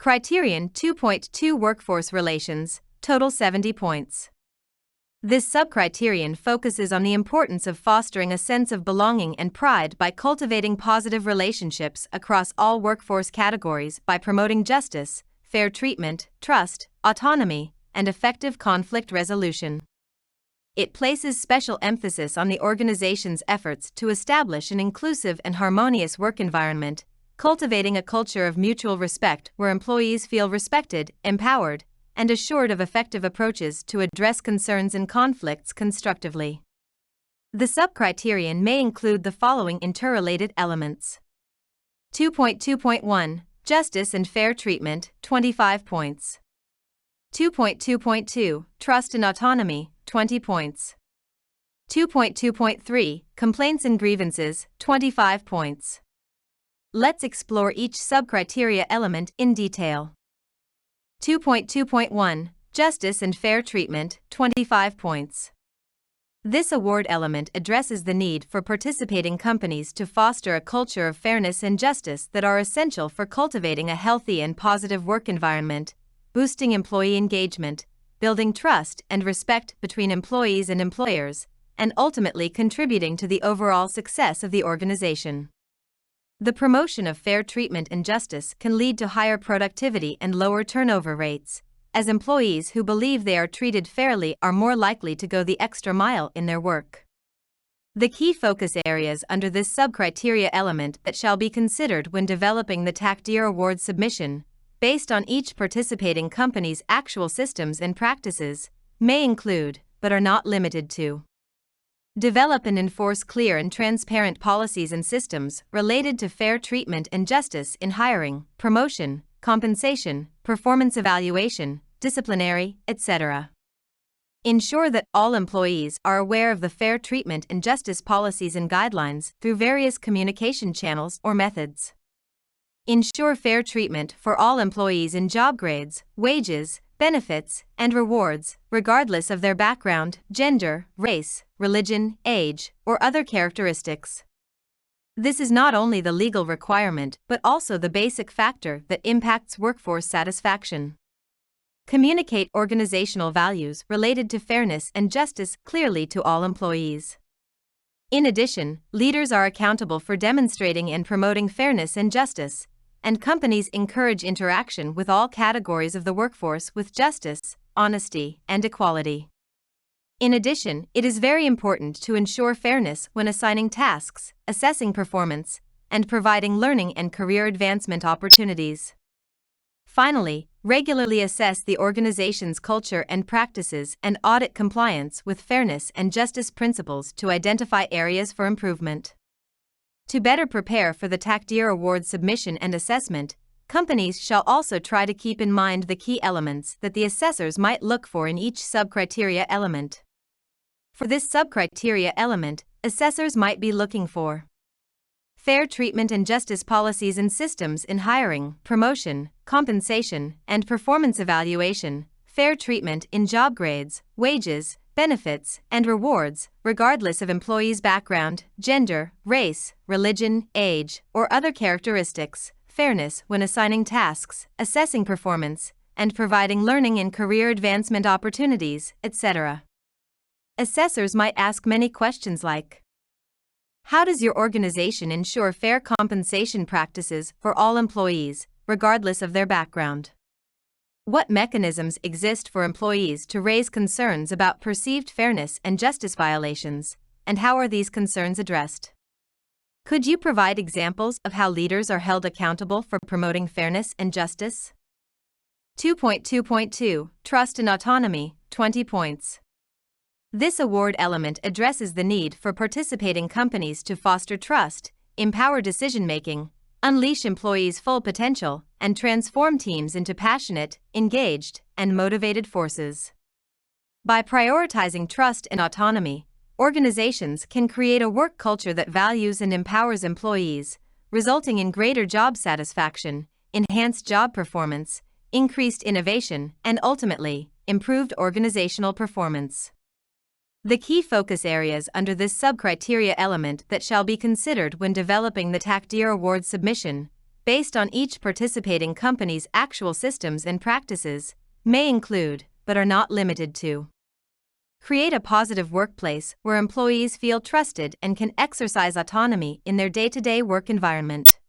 Criterion 2.2 Workforce Relations, total 70 points. This subcriterion focuses on the importance of fostering a sense of belonging and pride by cultivating positive relationships across all workforce categories by promoting justice, fair treatment, trust, autonomy, and effective conflict resolution. It places special emphasis on the organization's efforts to establish an inclusive and harmonious work environment, cultivating a culture of mutual respect where employees feel respected, empowered, and assured of effective approaches to address concerns and conflicts constructively. The subcriterion may include the following interrelated elements. 2.2.1 Justice and Fair Treatment, 25 points. 2.2.2 Trust and Autonomy, 20 points. 2.2.3 Complaints and Grievances, 25 points. Let's explore each subcriteria element in detail. 2.2.1 Justice and Fair Treatment, 25 points. This award element addresses the need for participating companies to foster a culture of fairness and justice that are essential for cultivating a healthy and positive work environment, boosting employee engagement, building trust and respect between employees and employers, and ultimately contributing to the overall success of the organization. The promotion of fair treatment and justice can lead to higher productivity and lower turnover rates, as employees who believe they are treated fairly are more likely to go the extra mile in their work. The key focus areas under this subcriteria element that shall be considered when developing the Taqdeer Award submission, based on each participating company's actual systems and practices, may include, but are not limited to: develop and enforce clear and transparent policies and systems related to fair treatment and justice in hiring, promotion, compensation, performance evaluation, disciplinary, etc. Ensure that all employees are aware of the fair treatment and justice policies and guidelines through various communication channels or methods. Ensure fair treatment for all employees in job grades, wages, benefits, and rewards, regardless of their background, gender, race, religion, age, or other characteristics. This is not only the legal requirement but also the basic factor that impacts workforce satisfaction. Communicate organizational values related to fairness and justice clearly to all employees. In addition, leaders are accountable for demonstrating and promoting fairness and justice, and companies encourage interaction with all categories of the workforce with justice, honesty, and equality. In addition, it is very important to ensure fairness when assigning tasks, assessing performance, and providing learning and career advancement opportunities. Finally, regularly assess the organization's culture and practices and audit compliance with fairness and justice principles to identify areas for improvement. To better prepare for the Taqdeer Award submission and assessment, companies shall also try to keep in mind the key elements that the assessors might look for in each subcriteria element. For this subcriteria element, assessors might be looking for fair treatment and justice policies and systems in hiring, promotion, compensation, and performance evaluation, fair treatment in job grades, wages, benefits, and rewards, regardless of employees' background, gender, race, religion, age, or other characteristics, fairness when assigning tasks, assessing performance, and providing learning and career advancement opportunities, etc. Assessors might ask many questions like: how does your organization ensure fair compensation practices for all employees, regardless of their background? What mechanisms exist for employees to raise concerns about perceived fairness and justice violations, and how are these concerns addressed? Could you provide examples of how leaders are held accountable for promoting fairness and justice? 2.2.2 Trust and Autonomy, 20 points. This award element addresses the need for participating companies to foster trust, empower decision-making, unleash employees' full potential, and transform teams into passionate, engaged, and motivated forces. By prioritizing trust and autonomy, organizations can create a work culture that values and empowers employees, resulting in greater job satisfaction, enhanced job performance, increased innovation, and ultimately, improved organizational performance. The key focus areas under this subcriteria element that shall be considered when developing the Taqdeer Award submission, based on each participating company's actual systems and practices, may include, but are not limited to: create a positive workplace where employees feel trusted and can exercise autonomy in their day-to-day work environment.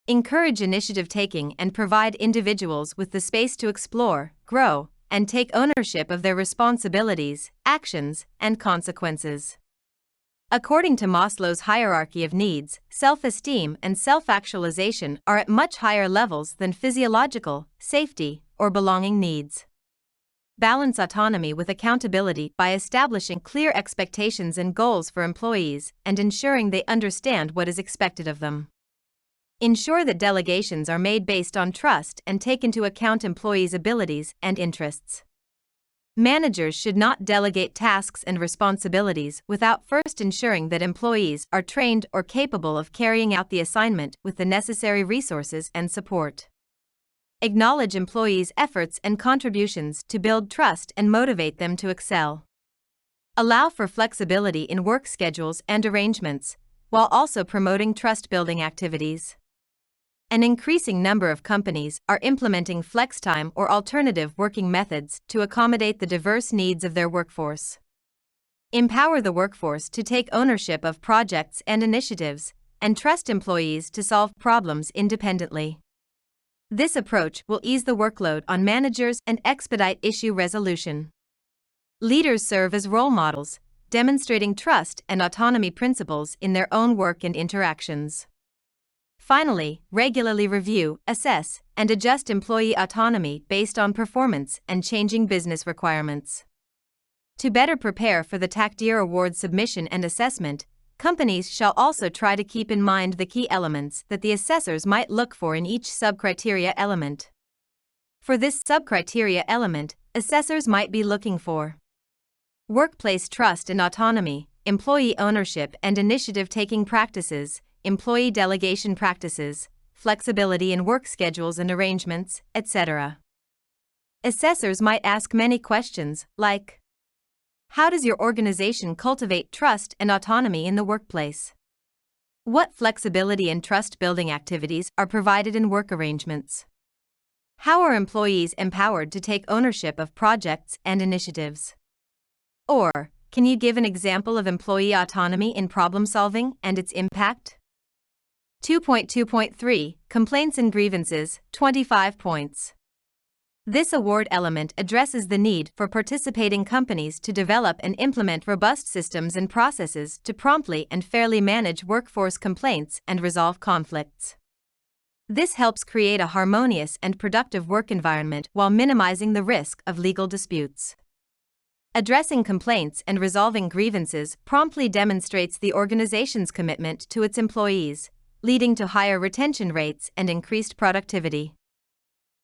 Encourage initiative taking and provide individuals with the space to explore, grow, and take ownership of their responsibilities, actions, and consequences. According to Maslow's hierarchy of needs, self-esteem and self-actualization are at much higher levels than physiological, safety, or belonging needs. Balance autonomy with accountability by establishing clear expectations and goals for employees and ensuring they understand what is expected of them. Ensure that delegations are made based on trust and take into account employees' abilities and interests. Managers should not delegate tasks and responsibilities without first ensuring that employees are trained or capable of carrying out the assignment with the necessary resources and support. Acknowledge employees' efforts and contributions to build trust and motivate them to excel. Allow for flexibility in work schedules and arrangements, while also promoting trust-building activities. An increasing number of companies are implementing flex time or alternative working methods to accommodate the diverse needs of their workforce. Empower the workforce to take ownership of projects and initiatives, and trust employees to solve problems independently. This approach will ease the workload on managers and expedite issue resolution. Leaders serve as role models, demonstrating trust and autonomy principles in their own work and interactions. Finally, regularly review, assess, and adjust employee autonomy based on performance and changing business requirements. To better prepare for the Taqdeer Award submission and assessment, companies shall also try to keep in mind the key elements that the assessors might look for in each subcriteria element. For this subcriteria element, assessors might be looking for workplace trust and autonomy, employee ownership and initiative-taking practices, employee delegation practices, flexibility in work schedules and arrangements, etc. Assessors might ask many questions, like: how does your organization cultivate trust and autonomy in the workplace? What flexibility and trust-building activities are provided in work arrangements? How are employees empowered to take ownership of projects and initiatives? Or, can you give an example of employee autonomy in problem solving and its impact? 2.2.3 Complaints and Grievances, 25 points. This award element addresses the need for participating companies to develop and implement robust systems and processes to promptly and fairly manage workforce complaints and resolve conflicts. This helps create a harmonious and productive work environment while minimizing the risk of legal disputes. Addressing complaints and resolving grievances promptly demonstrates the organization's commitment to its employees, leading to higher retention rates and increased productivity.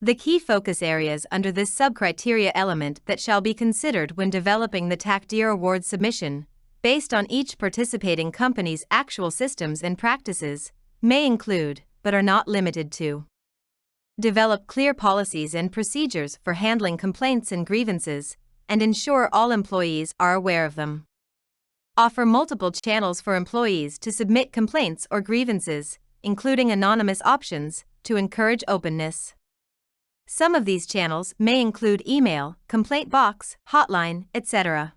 The key focus areas under this subcriteria element that shall be considered when developing the Taqdeer Award submission, based on each participating company's actual systems and practices, may include, but are not limited to: develop clear policies and procedures for handling complaints and grievances, and ensure all employees are aware of them. Offer multiple channels for employees to submit complaints or grievances, including anonymous options, to encourage openness. Some of these channels may include email, complaint box, hotline, etc.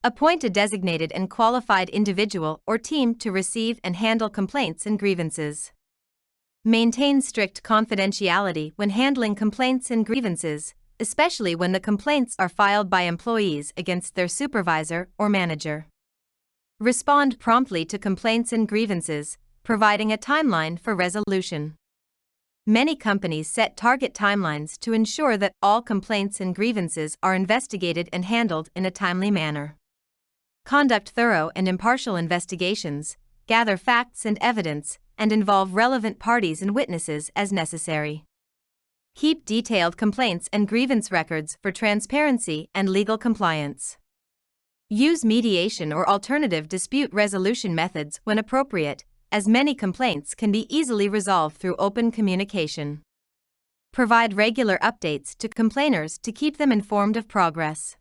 Appoint a designated and qualified individual or team to receive and handle complaints and grievances. Maintain strict confidentiality when handling complaints and grievances, especially when the complaints are filed by employees against their supervisor or manager. Respond promptly to complaints and grievances, providing a timeline for resolution. Many companies set target timelines to ensure that all complaints and grievances are investigated and handled in a timely manner. Conduct thorough and impartial investigations, gather facts and evidence, and involve relevant parties and witnesses as necessary. Keep detailed complaints and grievance records for transparency and legal compliance. Use mediation or alternative dispute resolution methods when appropriate, as many complaints can be easily resolved through open communication. Provide regular updates to complainers to keep them informed of progress.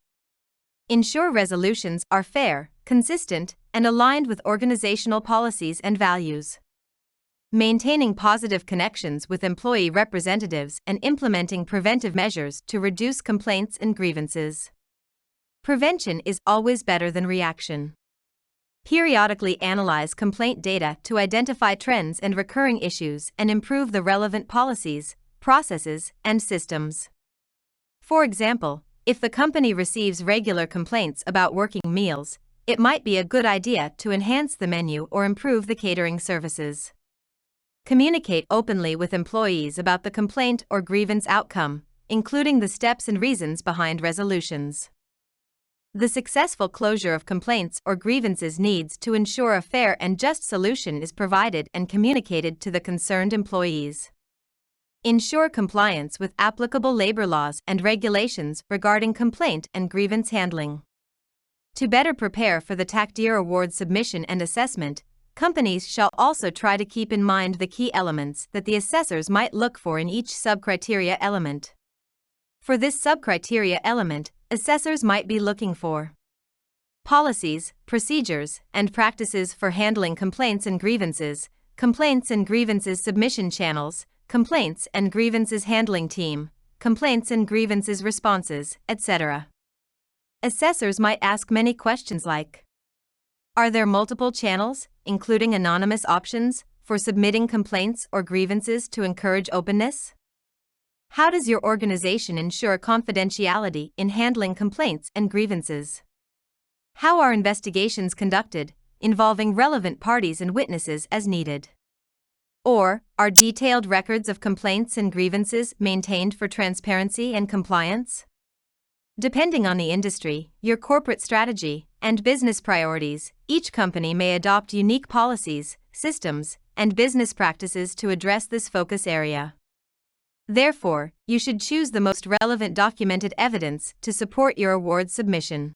Ensure resolutions are fair, consistent, and aligned with organizational policies and values. maintaining positive connections with employee representatives, and implementing preventive measures to reduce complaints and grievances. Prevention is always better than reaction. Periodically analyze complaint data to identify trends and recurring issues and improve the relevant policies, processes, and systems. For example, if the company receives regular complaints about working meals, it might be a good idea to enhance the menu or improve the catering services. Communicate openly with employees about the complaint or grievance outcome, including the steps and reasons behind resolutions. The successful closure of complaints or grievances needs to ensure a fair and just solution is provided and communicated to the concerned employees. Ensure compliance with applicable labor laws and regulations regarding complaint and grievance handling. To better prepare for the Taqdeer Award submission and assessment, companies shall also try to keep in mind the key elements that the assessors might look for in each subcriteria element. For this subcriteria element, assessors might be looking for policies, procedures, and practices for handling complaints and grievances submission channels, complaints and grievances handling team, complaints and grievances responses, etc. Assessors might ask many questions like: are there multiple channels, including anonymous options, for submitting complaints or grievances to encourage openness? How does your organization ensure confidentiality in handling complaints and grievances? How are investigations conducted, involving relevant parties and witnesses as needed? Or, are detailed records of complaints and grievances maintained for transparency and compliance? Depending on the industry, your corporate strategy, and business priorities, each company may adopt unique policies, systems, and business practices to address this focus area. Therefore, you should choose the most relevant documented evidence to support your award submission.